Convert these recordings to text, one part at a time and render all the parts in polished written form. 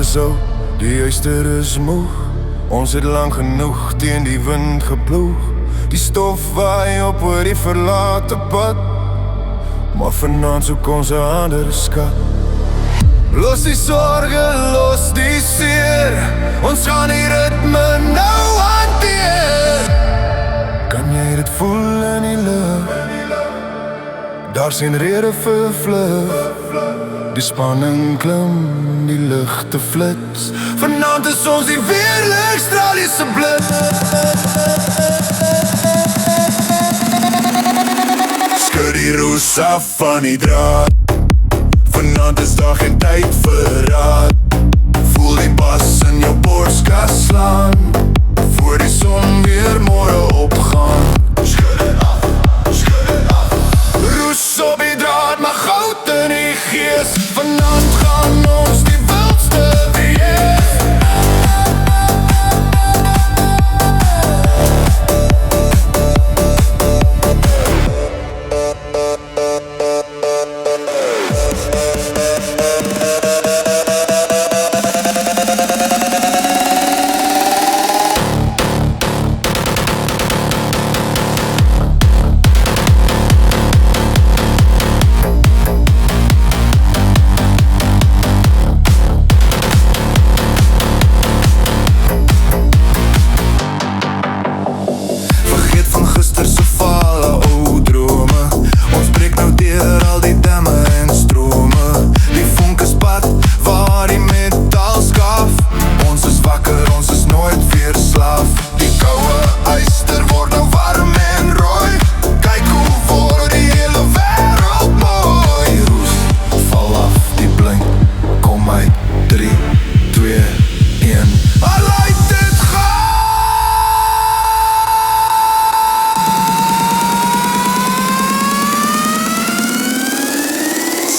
is oud, die huister is moeg. Ons het lang genoeg teen die wind geploeg. Die stof waai op oor die verlate pad, maar vanaand soek ons 'n ander skat. Los die sorge, los die seer, ons gaan die ritme nou hanteer. Kan jy dit voel in die lug? Daar sien rede vir vlug. Die spanning klim, die ligte flits. Vanaand is ons die weerlig Australiese blits. Skud die roes af van die draad. Vanaand is daar geen tyd vir raad. Voel die bas in jou borskas slaan, voor die son weer môre opgaan. Skud dit af, skud dit af. Roes op die draad, maar goud in die gees. Vanaand gaan ons die wildste wees.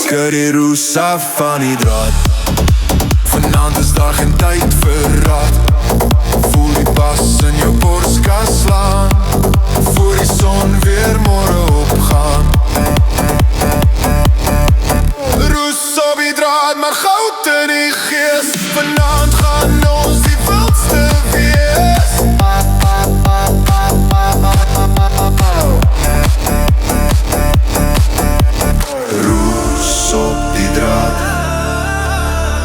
Skud die roes af van die draad. Vanaand is daar geen tyd vir raad. Voel die bas in jou borskas slaan, voor die son weer môre opgaan. Roes op die draad, maar goud in die gees. Vanaand gaan ons die wildste wees. Roes op die draad,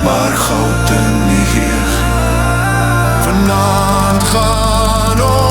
maar goud in die gees. Vanaand gaan ons